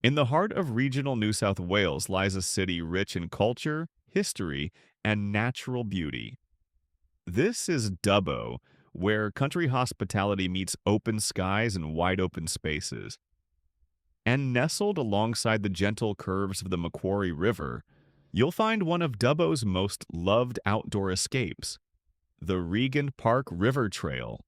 In the heart of regional New South Wales lies a city rich in culture, history, and natural beauty. This is Dubbo, where country hospitality meets open skies and wide open spaces. And nestled alongside the gentle curves of the Macquarie River, you'll find one of Dubbo's most loved outdoor escapes, the Regand Park River Trail.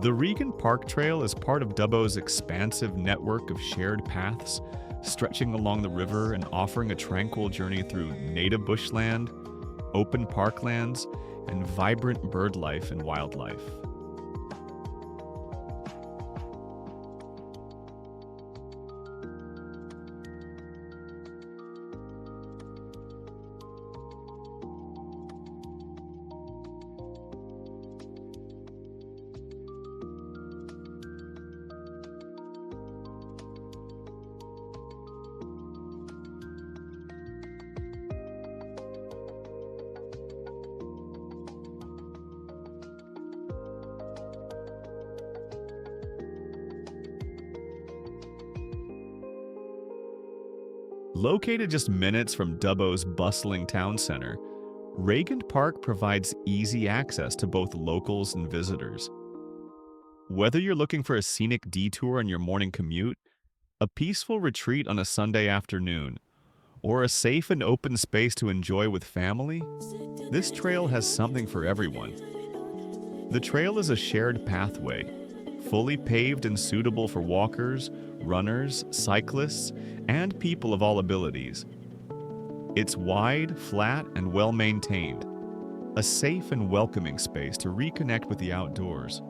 The Regand Park Trail is part of Dubbo's expansive network of shared paths, stretching along the river and offering a tranquil journey through native bushland, open parklands, and vibrant bird life and wildlife. Located just minutes from Dubbo's bustling town center, Regand Park provides easy access to both locals and visitors. Whether you're looking for a scenic detour on your morning commute, a peaceful retreat on a Sunday afternoon, or a safe and open space to enjoy with family, this trail has something for everyone. The trail is a shared pathway, fully paved and suitable for walkers, runners, cyclists, and people of all abilities. It's wide, flat, and well maintained, a safe and welcoming space to reconnect with the outdoors.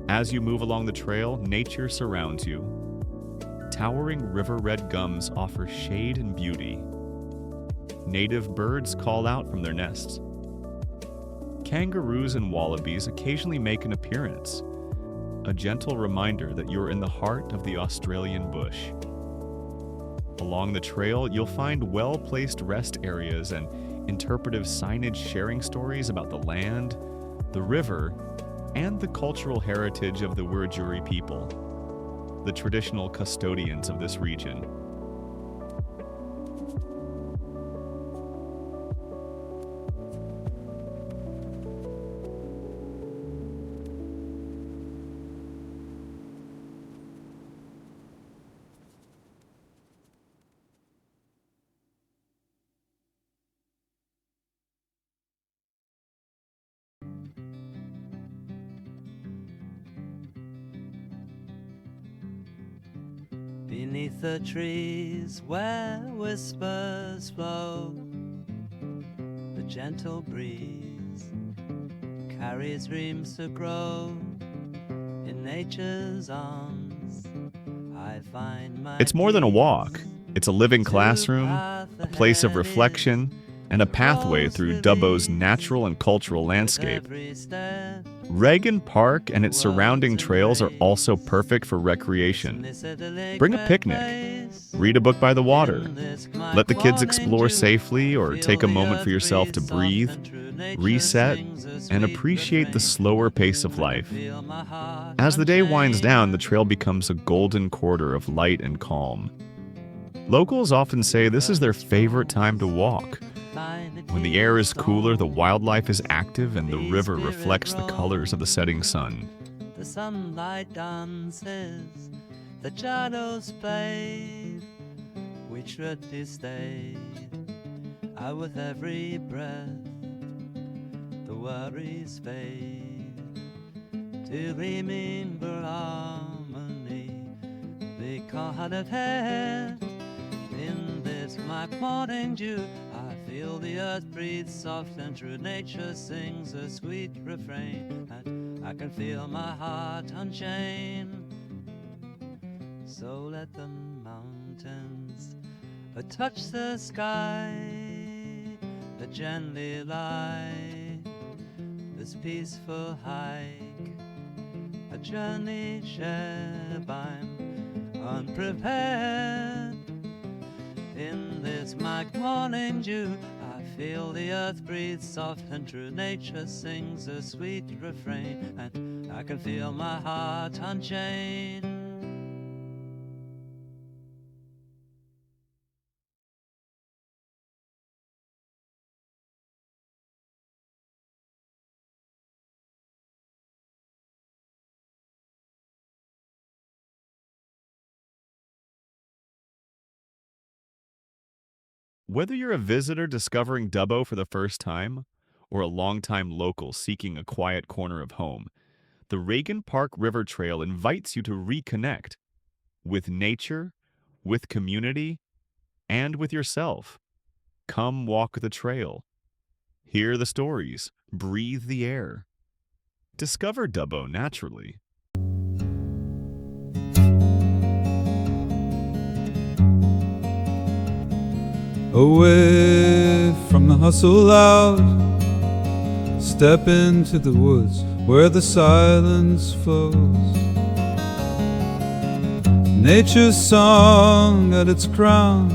As you move along the trail, nature surrounds you. Towering river red gums offer shade and beauty. Native birds call out from their nests. Kangaroos and wallabies occasionally make an appearance, a gentle reminder that you're in the heart of the Australian bush. Along the trail, you'll find well-placed rest areas and interpretive signage sharing stories about the land, the river, and the cultural heritage of the Wiradjuri people, the traditional custodians of this region. Beneath the trees where whispers flow, the gentle breeze carries dreams to grow in nature's arms. I find my It's more than a walk. peace. It's a living classroom, a place of reflection, and a pathway through Dubbo's natural and cultural landscape. Regand Park and its surrounding trails are also perfect for recreation. Bring a picnic, read a book by the water, let the kids explore safely, or take a moment for yourself to breathe, reset, and appreciate the slower pace of life. As the day winds down, the trail becomes a golden quarter of light and calm. Locals often say this is their favorite time to walk. When the air is cooler, the wildlife is active, and the river reflects the colors of the setting sun. The sunlight dances, the shadows fade, we truly stayed out with every breath. The worries fade to remember harmony. They caught of head in this my morning dew. I feel the earth breathe soft, and true nature sings a sweet refrain, and I can feel my heart unchained. So let the mountains touch the sky, gently lie this peaceful hike, a journey shared by unprepared. In this my morning dew, I feel the earth breathe soft, and true nature sings a sweet refrain, and I can feel my heart unchained. Whether you're a visitor discovering Dubbo for the first time, or a longtime local seeking a quiet corner of home, the Regand Park River Trail invites you to reconnect with nature, with community, and with yourself. Come walk the trail. Hear the stories. Breathe the air. Discover Dubbo naturally. Away from the hustle loud, step into the woods where the silence flows. Nature's song at its crown,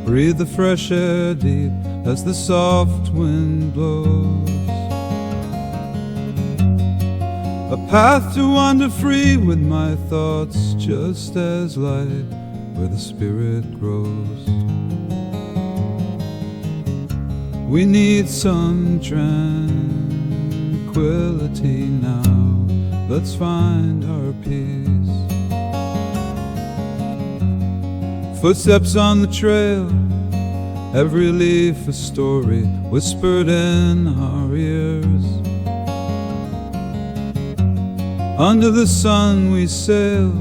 breathe the fresh air deep as the soft wind blows. A path to wander free with my thoughts just as light where the spirit grows. We need some tranquility now. Let's find our peace. Footsteps on the trail, every leaf a story whispered in our ears. Under the sun we sail,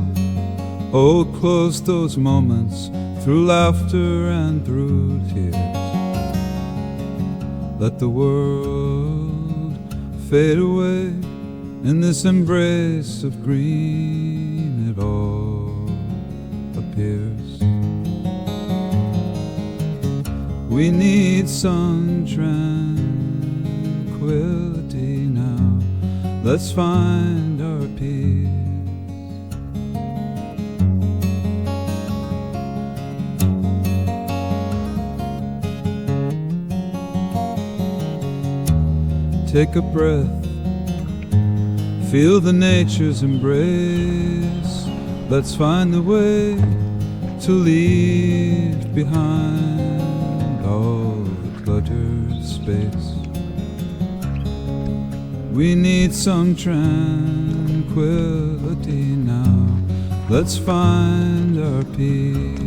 hold close those moments through laughter and through tears. Let the world fade away in this embrace of green. It all appears. We need some tranquility now. Let's find our peace. Take a breath, feel the nature's embrace. Let's find the way to leave behind all the cluttered space. We need some tranquility now. Let's find our peace.